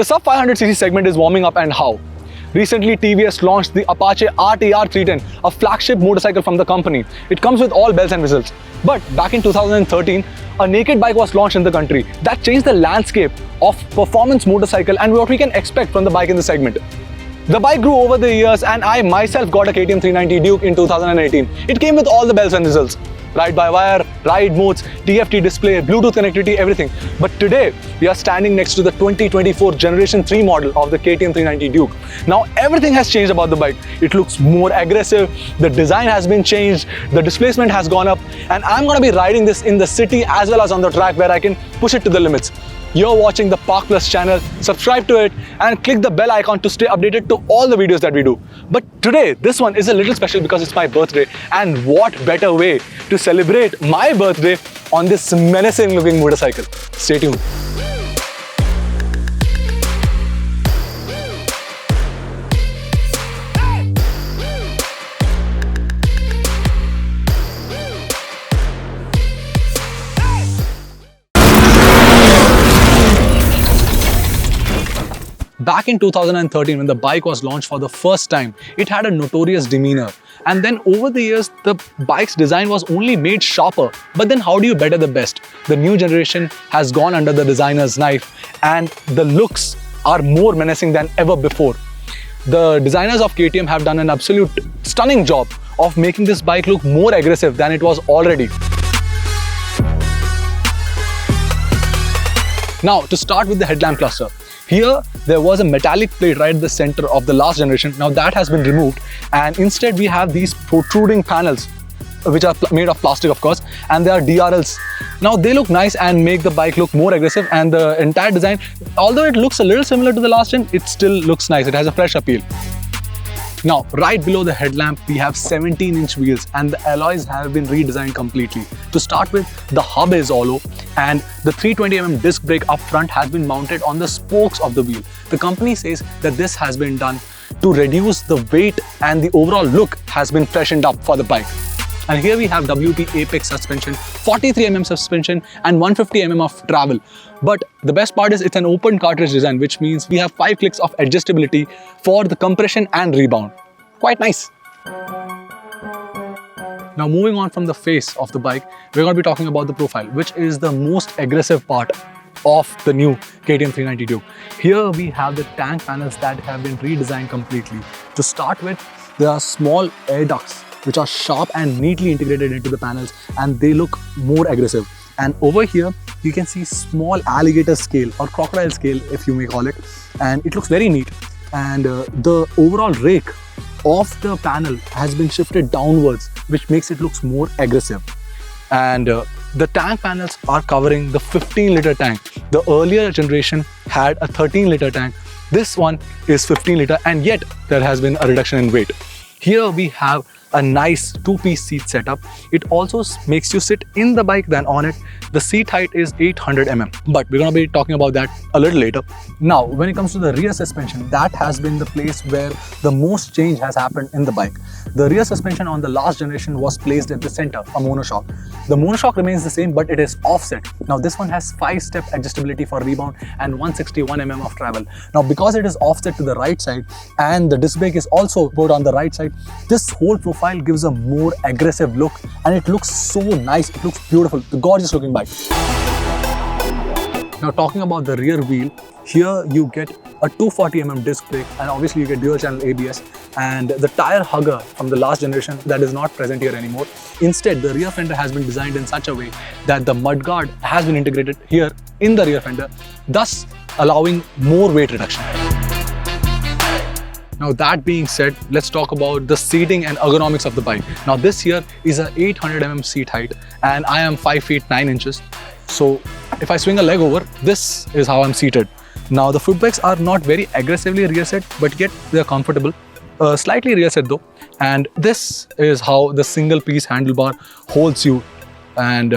The sub 500cc segment is warming up, and how? Recently, TVS launched the Apache RTR 310, a flagship motorcycle from the company. It comes with all bells and whistles. But back in 2013, a naked bike was launched in the country that changed the landscape of performance motorcycle and what we can expect from the bike in the segment. The bike grew over the years, and I myself got a KTM 390 Duke in 2018. It came with all the bells and whistles. Ride-by-wire, ride modes, TFT display, Bluetooth connectivity, everything. But today, we are standing next to the 2024 Generation 3 model of the KTM 390 Duke. Now, everything has changed about the bike. It looks more aggressive, the design has been changed, the displacement has gone up, and I'm going to be riding this in the city as well as on the track where I can push it to the limits. You're watching the Park Plus channel, subscribe to it and click the bell icon to stay updated to all the videos that we do. But today, this one is a little special because it's my birthday, and what better way to celebrate my birthday on this menacing looking motorcycle. Stay tuned. Back in 2013, when the bike was launched for the first time, it had a notorious demeanor. And then over the years, the bike's design was only made sharper. But then how do you better the best? The new generation has gone under the designer's knife, and the looks are more menacing than ever before. The designers of KTM have done an absolute stunning job of making this bike look more aggressive than it was already. Now, to start with the headlamp cluster. Here, there was a metallic plate right at the center of the last generation. Now that has been removed, and instead we have these protruding panels, which are made of plastic, of course, and they are DRLs. Now they look nice and make the bike look more aggressive, and the entire design, although it looks a little similar to the last gen, it still looks nice. It has a fresh appeal. Now, right below the headlamp, we have 17-inch wheels, and the alloys have been redesigned completely. To start with, the hub is hollow, and the 320mm disc brake up front has been mounted on the spokes of the wheel. The company says that this has been done to reduce the weight, and the overall look has been freshened up for the bike. And here we have WT Apex suspension, 43mm suspension, and 150mm of travel. But the best part is it's an open cartridge design, which means we have 5 clicks of adjustability for the compression and rebound. Quite nice. Now, moving on from the face of the bike, we're going to be talking about the profile, which is the most aggressive part of the new KTM 390 Duke. Here we have the tank panels that have been redesigned completely. To start with, there are small air ducts which are sharp and neatly integrated into the panels, and they look more aggressive. And over here, you can see small alligator scale or crocodile scale, if you may call it, and it looks very neat. And the overall rake of the panel has been shifted downwards, which makes it look more aggressive. And the tank panels are covering the 15-liter tank. The earlier generation had a 13-liter tank. This one is 15-liter, and yet there has been a reduction in weight. Here we have a nice 2-piece seat setup. It also makes you sit in the bike than on it. The seat height is 800mm, but we're going to be talking about that a little later. Now, when it comes to the rear suspension, that has been the place where the most change has happened in the bike. The rear suspension on the last generation was placed at the center, a monoshock. The monoshock remains the same, but it is offset. Now, this one has 5-step adjustability for rebound and 161mm of travel. Now, because it is offset to the right side and the disc brake is also put on the right side, this whole profile gives a more aggressive look, and it looks so nice. It looks beautiful. The gorgeous looking bike. Now, talking about the rear wheel, here you get a 240mm disc brake, and obviously you get dual channel ABS, and the tire hugger from the last generation that is not present here anymore. Instead, the rear fender has been designed in such a way that the mudguard has been integrated here in the rear fender, thus allowing more weight reduction. Now, that being said, let's talk about the seating and ergonomics of the bike. Now, this here is a 800mm seat height, and I am 5 feet 9 inches. So if I swing a leg over, this is how I'm seated. Now, the foot pegs are not very aggressively rear set, but yet they're comfortable. Slightly rear set though. And this is how the single piece handlebar holds you. And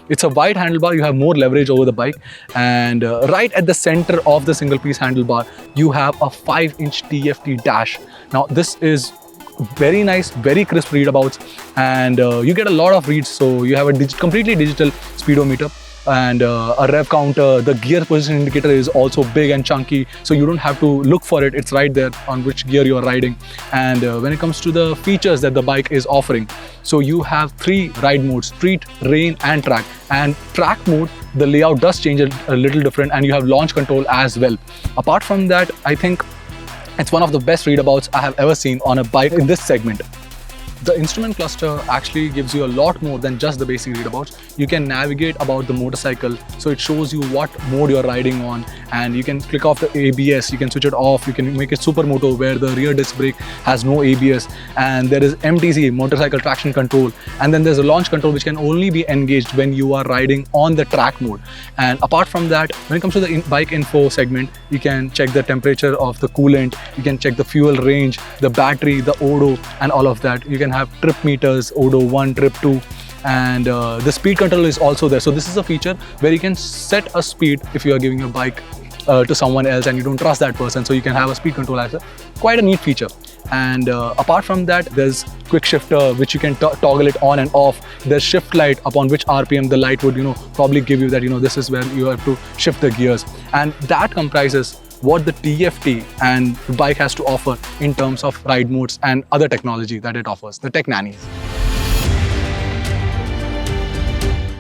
it's a wide handlebar, you have more leverage over the bike, and right at the center of the single piece handlebar you have a 5-inch TFT dash. Now this is very nice, very crisp readabouts, and you get a lot of reads. So you have a completely digital speedometer, and a rev counter. The gear position indicator is also big and chunky, so you don't have to look for it. It's right there on which gear you are riding. And when it comes to the features that the bike is offering, so you have 3 ride modes: street, rain and track. And track mode, the layout does change a little different, and you have launch control as well. Apart from that, I think it's one of the best readabouts I have ever seen on a bike in this segment. The instrument cluster actually gives you a lot more than just the basic readabouts. You can navigate about the motorcycle, so it shows you what mode you're riding on, and you can click off the ABS, you can switch it off, you can make it supermoto where the rear disc brake has no ABS, and there is MTC, motorcycle traction control, and then there's a launch control which can only be engaged when you are riding on the track mode. And apart from that, when it comes to the bike info segment, you can check the temperature of the coolant, you can check the fuel range, the battery, the odo, and all of that. You can have trip meters, odo 1, trip 2, and the speed control is also there. So this is a feature where you can set a speed if you are giving your bike to someone else and you don't trust that person, so you can have a speed control as well. Quite a neat feature. And apart from that, there's quick shifter which you can toggle it on and off. There's shift light, upon which RPM the light would probably give you that this is where you have to shift the gears, and that comprises what the TFT and the bike has to offer in terms of ride modes and other technology that it offers, the tech nannies.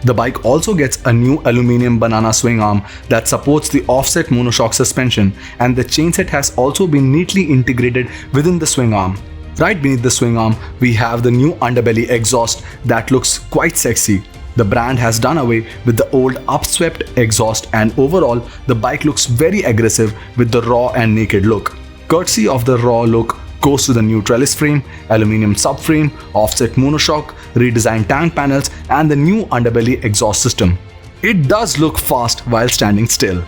The bike also gets a new aluminum banana swing arm that supports the offset monoshock suspension, and the chainset has also been neatly integrated within the swing arm. Right beneath the swing arm, we have the new underbelly exhaust that looks quite sexy. The brand has done away with the old upswept exhaust, and overall, the bike looks very aggressive with the raw and naked look. Courtesy of the raw look goes to the new trellis frame, aluminum subframe, offset monoshock, redesigned tank panels, and the new underbelly exhaust system. It does look fast while standing still.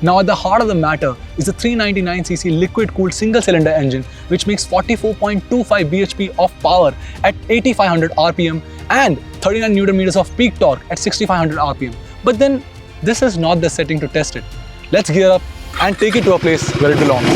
Now at the heart of the matter is the 399cc liquid-cooled single-cylinder engine which makes 44.25 bhp of power at 8500 rpm and 39 Nm of peak torque at 6500 rpm. But then, this is not the setting to test it. Let's gear up and take it to a place where it belongs.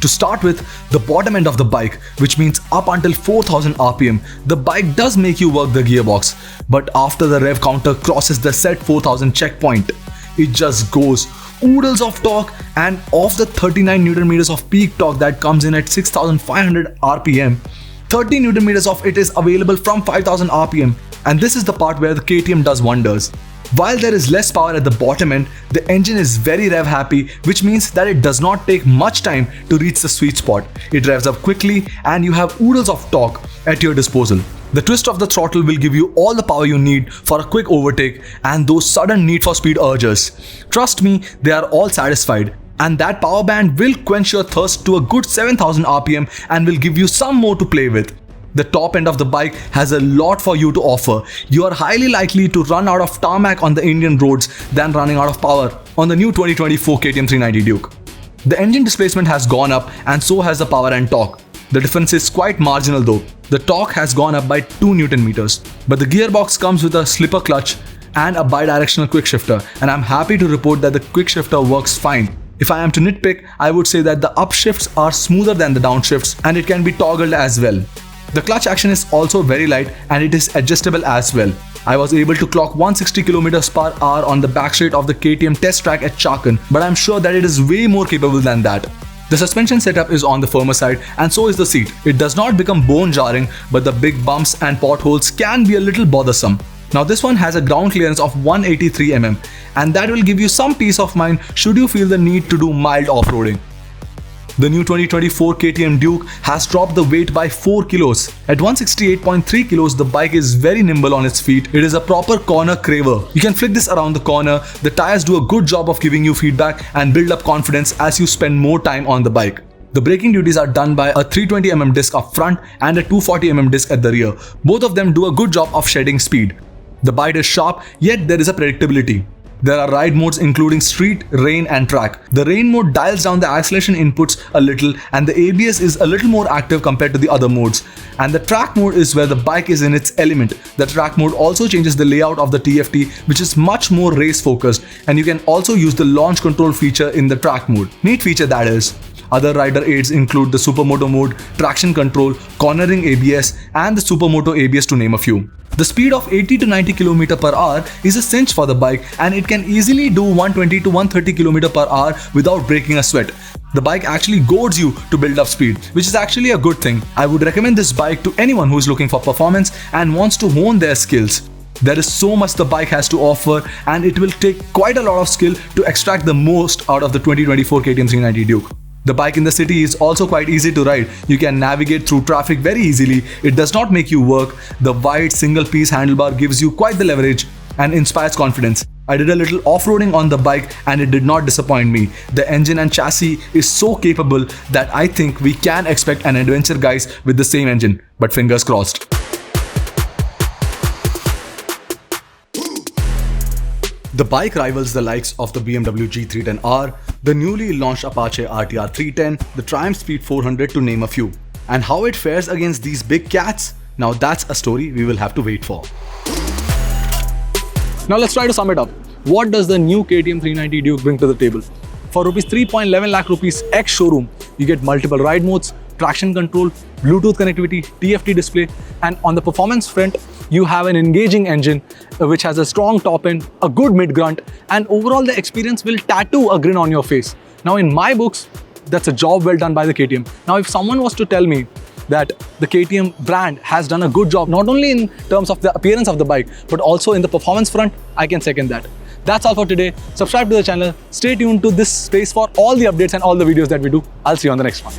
To start with, the bottom end of the bike, which means up until 4000 rpm, the bike does make you work the gearbox. But after the rev counter crosses the set 4000 checkpoint, it just goes oodles of torque, and of the 39 Nm of peak torque that comes in at 6500 rpm, 30 Nm of it is available from 5000 rpm, and this is the part where the KTM does wonders. While there is less power at the bottom end, the engine is very rev happy, which means that it does not take much time to reach the sweet spot. It revs up quickly and you have oodles of torque at your disposal. The twist of the throttle will give you all the power you need for a quick overtake and those sudden need for speed urges. Trust me, they are all satisfied. And that power band will quench your thirst to a good 7000 rpm and will give you some more to play with. The top end of the bike has a lot for you to offer. You are highly likely to run out of tarmac on the Indian roads than running out of power on the new 2024 KTM 390 Duke. The engine displacement has gone up and so has the power and torque. The difference is quite marginal though. The torque has gone up by 2 Nm, but the gearbox comes with a slipper clutch and a bidirectional quick shifter, and I'm happy to report that the quick shifter works fine. If I am to nitpick, I would say that the upshifts are smoother than the downshifts and it can be toggled as well. The clutch action is also very light and it is adjustable as well. I was able to clock 160 km/h on the back straight of the KTM test track at Chakan, but I'm sure that it is way more capable than that. The suspension setup is on the firmer side and so is the seat. It does not become bone jarring, but the big bumps and potholes can be a little bothersome. Now this one has a ground clearance of 183 mm and that will give you some peace of mind should you feel the need to do mild off-roading. The new 2024 KTM Duke has dropped the weight by 4 kilos. At 168.3 kilos, the bike is very nimble on its feet. It is a proper corner craver. You can flick this around the corner. The tires do a good job of giving you feedback and build up confidence as you spend more time on the bike. The braking duties are done by a 320mm disc up front and a 240mm disc at the rear. Both of them do a good job of shedding speed. The bite is sharp, yet there is a predictability. There are ride modes including street, rain and track. The rain mode dials down the acceleration inputs a little and the ABS is a little more active compared to the other modes. And the track mode is where the bike is in its element. The track mode also changes the layout of the TFT, which is much more race focused, and you can also use the launch control feature in the track mode. Neat feature that is. Other rider aids include the Supermoto mode, traction control, cornering ABS and the Supermoto ABS to name a few. The speed of 80 to 90 km per hour is a cinch for the bike and it can easily do 120 to 130 km per hour without breaking a sweat. The bike actually goads you to build up speed, which is actually a good thing. I would recommend this bike to anyone who is looking for performance and wants to hone their skills. There is so much the bike has to offer and it will take quite a lot of skill to extract the most out of the 2024 KTM 390 Duke. The bike in the city is also quite easy to ride. You can navigate through traffic very easily. It does not make you work. The wide single-piece handlebar gives you quite the leverage and inspires confidence. I did a little off-roading on the bike and it did not disappoint me. The engine and chassis is so capable that I think we can expect an adventure guys with the same engine. But fingers crossed. The bike rivals the likes of the BMW G310R, the newly launched Apache RTR 310, the Triumph Speed 400 to name a few. And how it fares against these big cats? Now that's a story we will have to wait for. Now let's try to sum it up. What does the new KTM 390 Duke bring to the table? For rupees 3.11 lakh rupees ex-showroom, you get multiple ride modes, traction control, Bluetooth connectivity, TFT display, and on the performance front, you have an engaging engine which has a strong top end, a good mid grunt, and overall the experience will tattoo a grin on your face. Now in my books, that's a job well done by the KTM. Now if someone was to tell me that the KTM brand has done a good job, not only in terms of the appearance of the bike, but also in the performance front, I can second that. That's all for today. Subscribe to the channel. Stay tuned to this space for all the updates and all the videos that we do. I'll see you on the next one.